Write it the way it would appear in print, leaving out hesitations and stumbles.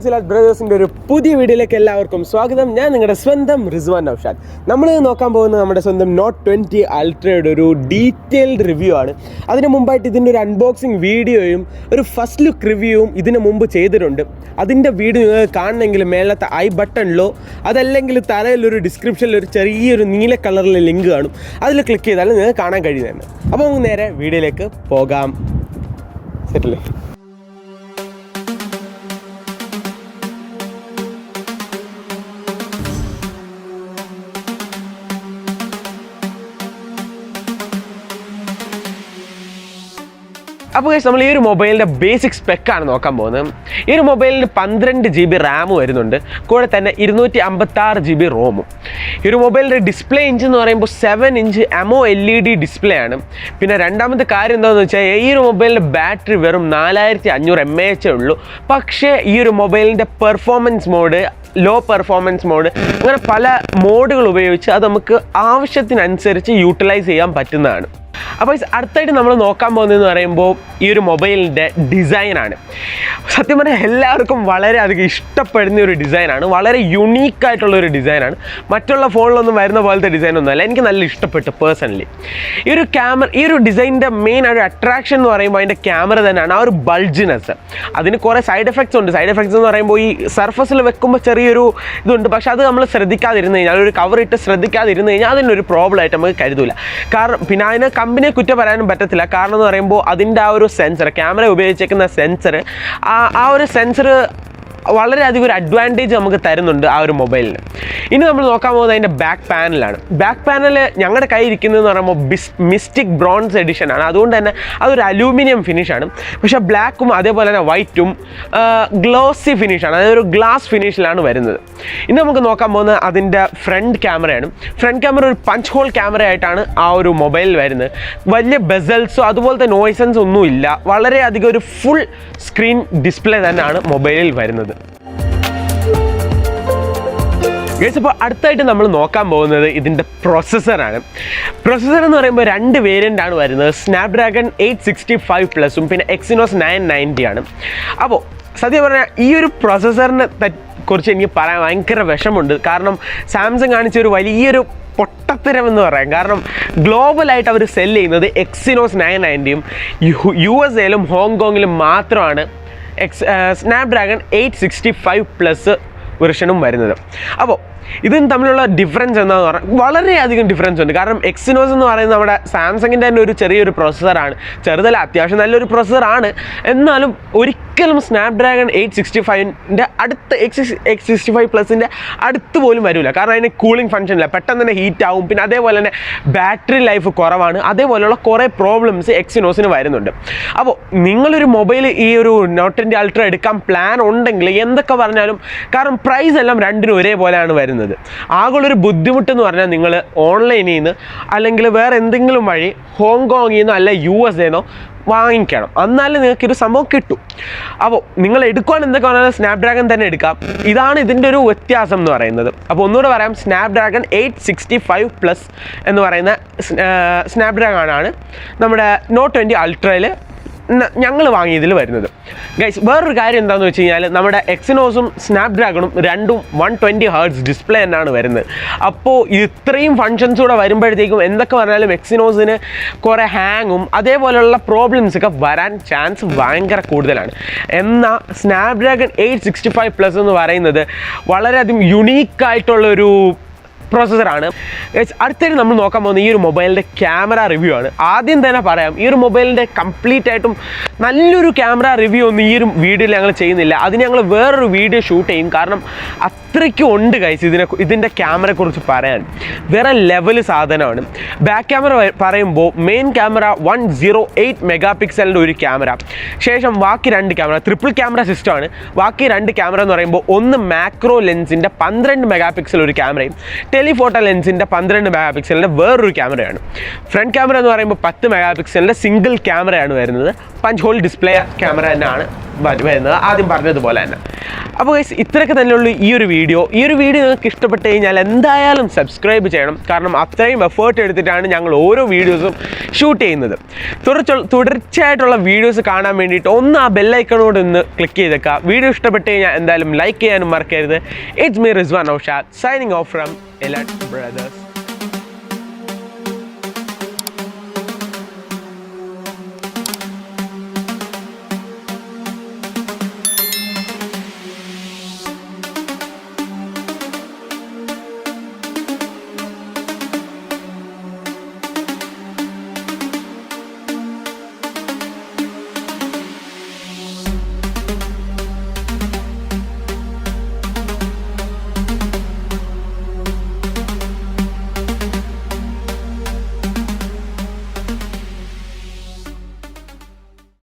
Friends ഇലാറ്റ് ബ്രദേഴ്സിൻ്റെ ഒരു പുതിയ വീഡിയോയിലേക്ക് എല്ലാവർക്കും സ്വാഗതം. ഞാൻ നിങ്ങളുടെ സ്വന്തം റിസ്വാൻ നൗഷാദ്. നമ്മൾ നോക്കാൻ പോകുന്നത് നമ്മുടെ സ്വന്തം നോട്ട് 20 അൾട്രയുടെ ഒരു ഡീറ്റെയിൽഡ് റിവ്യൂ ആണ്. അതിന് മുമ്പായിട്ട് ഇതിൻ്റെ ഒരു അൺബോക്സിങ് വീഡിയോയും ഒരു ഫസ്റ്റ് ലുക്ക് റിവ്യൂവും ഇതിന് മുമ്പ് ചെയ്തിട്ടുണ്ട്. അതിൻ്റെ വീഡിയോ നിങ്ങൾക്ക് കാണണമെങ്കിൽ മേളത്തെ ഐ ബട്ടണിലോ അതല്ലെങ്കിൽ തലയിലൊരു ഡിസ്ക്രിപ്ഷനിൽ ഒരു ചെറിയൊരു നീല കളറിലെ ലിങ്ക് കാണും. അതിൽ ക്ലിക്ക് ചെയ്താൽ നിങ്ങൾക്ക് കാണാൻ കഴിയുന്നതാണ്. അപ്പോൾ നമുക്ക് നേരെ വീഡിയോയിലേക്ക് പോകാം. സെറ്റല്ലേ? അപ്പോൾ നമ്മൾ ഈ ഒരു മൊബൈലിൻ്റെ ബേസിക് സ്പെക്കാണ് നോക്കാൻ പോകുന്നത്. ഈ ഒരു മൊബൈലിന് 12 GB റാം വരുന്നുണ്ട്, കൂടെ തന്നെ 256 GB റോമും. ഈ ഒരു മൊബൈലിൻ്റെ ഡിസ്പ്ലേ ഇഞ്ച് എന്ന് പറയുമ്പോൾ 7 ഇഞ്ച് AMOLED ഡിസ്പ്ലേ ആണ്. പിന്നെ രണ്ടാമത്തെ കാര്യം എന്താണെന്ന് വെച്ചാൽ ഈ ഒരു മൊബൈലിൻ്റെ ബാറ്ററി വെറും 4500 mAh ഉള്ളൂ. പക്ഷേ ഈ ഒരു മൊബൈലിൻ്റെ performance mode, low performance mode, അങ്ങനെ പല മോഡുകൾ ഉപയോഗിച്ച് അത് നമുക്ക് ആവശ്യത്തിനനുസരിച്ച് യൂട്ടിലൈസ് ചെയ്യാൻ പറ്റുന്നതാണ്. അപ്പോൾ അടുത്തായിട്ട് നമ്മൾ നോക്കാൻ പോകുന്നതെന്ന് പറയുമ്പോൾ ഈ ഒരു മൊബൈലിൻ്റെ ഡിസൈനാണ്. സത്യം പറഞ്ഞാൽ എല്ലാവർക്കും വളരെയധികം ഇഷ്ടപ്പെടുന്ന ഒരു ഡിസൈനാണ്. വളരെ യുണീക്കായിട്ടുള്ളൊരു ഡിസൈനാണ്. മറ്റുള്ള ഫോണിലൊന്നും വരുന്ന പോലത്തെ ഡിസൈനൊന്നുമല്ല. എനിക്ക് നല്ല ഇഷ്ടപ്പെട്ടു പേഴ്സണലി. ഈ ഒരു ഡിസൈനിൻ്റെ മെയിൻ ഒരു അട്രാക്ഷൻ എന്ന് പറയുമ്പോൾ അതിൻ്റെ ക്യാമറ തന്നെയാണ്. ആ ഒരു ബൾജിനെസ്. അതിന് കുറേ സൈഡ് എഫക്ട്സ് ഉണ്ട്. സൈഡ് എഫക്ട്സ് എന്ന് പറയുമ്പോൾ ഈ സർഫസിൽ വെക്കുമ്പോൾ ചെറിയൊരു ഇതുണ്ട്. പക്ഷെ അത് നമ്മൾ ശ്രദ്ധിക്കാതിരുന്ന് കഴിഞ്ഞാൽ, ഒരു കവർ ഇട്ട് ശ്രദ്ധിക്കാതിരുന്ന് കഴിഞ്ഞാൽ അതിനൊരു പ്രോബ്ലം ആയിട്ട് നമുക്ക് കരുതില്ല. കാരണം പിന്നെ അതിന് കമ്പനിയെ കുറ്റം പറയാനും പറ്റത്തില്ല. കാരണം എന്ന് പറയുമ്പോൾ അതിൻ്റെ ആ ഒരു സെൻസർ, ക്യാമറ ഉപയോഗിച്ചേക്കുന്ന സെൻസർ, ആ ഒരു സെൻസർ വളരെയധികം ഒരു അഡ്വാൻറ്റേജ് നമുക്ക് തരുന്നുണ്ട് ആ ഒരു മൊബൈലിന്. ഇനി നമ്മൾ നോക്കാൻ പോകുന്നത് അതിൻ്റെ ബാക്ക് പാനലാണ്. ബാക്ക് പാനൽ ഞങ്ങളുടെ കയ്യിൽ ഇരിക്കുന്നതെന്ന് പറയുമ്പോൾ മിസ്റ്റിക് ബ്രോൺസ് എഡിഷൻ ആണ്. അതുകൊണ്ട് തന്നെ അതൊരു അലൂമിനിയം ഫിനിഷാണ്. പക്ഷേ ബ്ലാക്കും അതേപോലെ തന്നെ വൈറ്റും ഗ്ലോസി ഫിനിഷാണ്. അതായത് ഒരു ഗ്ലാസ് ഫിനിഷിലാണ് വരുന്നത്. ഇനി നമുക്ക് നോക്കാൻ പോകുന്നത് അതിൻ്റെ ഫ്രണ്ട് ക്യാമറയാണ്. ഫ്രണ്ട് ക്യാമറ ഒരു പഞ്ച് ഹോൾ ക്യാമറ ആയിട്ടാണ് ആ ഒരു മൊബൈലിൽ വരുന്നത്. വലിയ ബെസൽസോ അതുപോലത്തെ നോയ്സൻസ് ഒന്നുമില്ല. വളരെയധികം ഒരു ഫുൾ സ്ക്രീൻ ഡിസ്പ്ലേ തന്നെയാണ് മൊബൈലിൽ വരുന്നത്. അപ്പോൾ അടുത്തായിട്ട് നമ്മൾ നോക്കാൻ പോകുന്നത് ഇതിൻ്റെ പ്രൊസസ്സറാണ്. പ്രൊസസ്സർ എന്ന് പറയുമ്പോൾ 2 വേരിയൻ്റാണ് വരുന്നത്. സ്നാപ്ഡ്രാഗൺ 865+ഉം പിന്നെ EXYNOS 990 ആണ്. അപ്പോൾ സത്യം പറഞ്ഞാൽ ഈ ഒരു പ്രൊസസ്സറിനെ കുറിച്ച് എനിക്ക് പറയാൻ ഭയങ്കര വിഷമമുണ്ട്. കാരണം സാംസങ് കാണിച്ച ഒരു വലിയൊരു പൊട്ടത്തരം എന്ന് പറയാം. കാരണം ഗ്ലോബലായിട്ട് അവർ സെല്ല് ചെയ്യുന്നത് EXYNOS 990ഉം USA-ലും ഹോങ്കോങ്ങിലും മാത്രമാണ് സ്നാപ്ഡ്രാഗൺ 865+ വെർഷനും വരുന്നത്. അപ്പോൾ ഇതിന് തമ്മിലുള്ള ഡിഫറൻസ് എന്താണെന്ന് പറഞ്ഞാൽ വളരെയധികം ഡിഫറൻസ് ഉണ്ട്. കാരണം EXYNOS എന്ന് പറയുന്നത് നമ്മുടെ സാംസങ്ങിൻ്റെ തന്നെ ഒരു ചെറിയൊരു പ്രൊസസ്സറാണ്. ചെറുതല്ല, അത്യാവശ്യം നല്ലൊരു പ്രൊസസ്സറാണ്. എന്നാലും ഒരിക്കലും സ്നാപ്ഡ്രാഗൺ 865ൻ്റെ അടുത്ത് X65+ൻ്റെ അടുത്ത് പോലും വരില്ല. കാരണം അതിന് കൂളിംഗ് ഫംഗ്ഷൻ ഇല്ല, പെട്ടെന്ന് തന്നെ ഹീറ്റ് ആവും. പിന്നെ അതേപോലെ തന്നെ ബാറ്ററി ലൈഫ് കുറവാണ്. അതേപോലെയുള്ള കുറേ പ്രോബ്ലംസ് EXYNOSന് വരുന്നുണ്ട്. അപ്പോൾ നിങ്ങളൊരു മൊബൈൽ ഈ ഒരു നോട്ട് 20 അൾട്ര എടുക്കാൻ പ്ലാൻ ഉണ്ടെങ്കിൽ എന്തൊക്കെ പറഞ്ഞാലും, കാരണം പ്രൈസ് എല്ലാം രണ്ടിനും ഒരേപോലെയാണ് വരുന്നത്. ആകെയുള്ളൊരു ബുദ്ധിമുട്ടെന്ന് പറഞ്ഞാൽ നിങ്ങൾ ഓൺലൈനിൽ നിന്ന് അല്ലെങ്കിൽ വേറെ എന്തെങ്കിലും വഴി ഹോങ്കോങ്ങിൽ നിന്നോ അല്ല USA-ന്നോ വാങ്ങിക്കണം. എന്നാലും നിങ്ങൾക്കൊരു സംഭവം കിട്ടും. അപ്പോൾ നിങ്ങൾ എടുക്കുകയാണെങ്കിൽ എന്തൊക്കെ പറഞ്ഞാൽ സ്നാപ്ഡ്രാഗൺ തന്നെ എടുക്കാം. ഇതാണ് ഇതിൻ്റെ ഒരു വ്യത്യാസം എന്ന് പറയുന്നത്. അപ്പോൾ ഒന്നുകൂടെ പറയാം, സ്നാപ്ഡ്രാഗൺ 865+ എന്ന് പറയുന്ന സ്നാപ്ഡ്രാഗൺ ആണ് നമ്മുടെ നോട്ട് 20 അൾട്രയിൽ ഞങ്ങൾ വാങ്ങിയതിൽ വരുന്നത്. ഗൈസ്, വേറൊരു കാര്യം എന്താണെന്ന് വെച്ച് കഴിഞ്ഞാൽ നമ്മുടെ EXYNOSും സ്നാപ്ഡ്രാഗണും രണ്ടും 120 Hz ഡിസ്പ്ലേ തന്നെയാണ് വരുന്നത്. അപ്പോൾ ഇത്രയും ഫങ്ഷൻസ് കൂടെ വരുമ്പോഴത്തേക്കും എന്തൊക്കെ പറഞ്ഞാലും EXYNOSന് കുറേ ഹാങ്ങും അതേപോലെയുള്ള പ്രോബ്ലംസൊക്കെ വരാൻ ചാൻസ് ഭയങ്കര കൂടുതലാണ്. എന്നാൽ സ്നാപ്ഡ്രാഗൺ 865+ എന്ന് പറയുന്നത് വളരെയധികം യുണീക്കായിട്ടുള്ളൊരു പ്രോസസ്സറാണ്. അടുത്തായിട്ട് നമ്മൾ നോക്കാൻ പോകുന്നത് ഈ ഒരു മൊബൈലിൻ്റെ ക്യാമറ റിവ്യൂ ആണ്. ആദ്യം തന്നെ പറയാം, ഈ ഒരു മൊബൈലിൻ്റെ കംപ്ലീറ്റ് ആയിട്ടും നല്ലൊരു ക്യാമറ റിവ്യൂ ഒന്നും ഈ ഒരു വീഡിയോയിൽ ഞങ്ങൾ ചെയ്യുന്നില്ല. അതിന് ഞങ്ങൾ വേറൊരു വീഡിയോ ഷൂട്ട് ചെയ്യും. കാരണം അത്രയ്ക്കും ഉണ്ട് ഗൈസ് ഇതിൻ്റെ ക്യാമറയെക്കുറിച്ച് പറയാൻ. വേറെ ലെവൽ സാധനമാണ്. ബാക്ക് ക്യാമറ പറയുമ്പോൾ മെയിൻ ക്യാമറ 108 MP ഒരു ക്യാമറ, ശേഷം ബാക്കി 2 ക്യാമറ ട്രിപ്പിൾ ക്യാമറ സിസ്റ്റമാണ്. ബാക്കി 2 ക്യാമറ എന്ന് പറയുമ്പോൾ ഒന്ന് മാക്രോ ലെൻസിൻ്റെ 12 MP ഒരു ക്യാമറയും ടെലിഫോട്ടോ ലെൻസിൻ്റെ 12 മെഗാ പിക്സലിൻ്റെ വേറൊരു ക്യാമറയാണ്. ഫ്രണ്ട് ക്യാമറ എന്ന് പറയുമ്പോൾ 10 മെഗാ പിക്സലിൻ്റെ സിംഗിൾ ക്യാമറയാണ് വരുന്നത്. പഞ്ച് ഹോൾ ഡിസ്പ്ലേ ക്യാമറ തന്നെയാണ് വരുന്നത്, ആദ്യം പറഞ്ഞതുപോലെ തന്നെ. അപ്പോൾ ഗൈസ്, ഇത്രയൊക്കെ തന്നെയുള്ളൂ ഈ ഒരു വീഡിയോ. നിങ്ങൾക്ക് ഇഷ്ടപ്പെട്ട് കഴിഞ്ഞാൽ എന്തായാലും സബ്സ്ക്രൈബ് ചെയ്യണം. കാരണം അത്രയും എഫേർട്ട് എടുത്തിട്ടാണ് ഞങ്ങൾ ഓരോ വീഡിയോസും ഷൂട്ട് ചെയ്യുന്നത്. തുടർച്ചയായിട്ടുള്ള വീഡിയോസ് കാണാൻ വേണ്ടിയിട്ട് ഒന്ന് ആ ബെല്ലൈക്കണോട് ഒന്ന് ക്ലിക്ക് ചെയ്തേക്കുക. വീഡിയോ ഇഷ്ടപ്പെട്ട് കഴിഞ്ഞാൽ എന്തായാലും ലൈക്ക് ചെയ്യാനും മറക്കരുത്. It's me Rizwan Aushad, signing off from Elat brothers.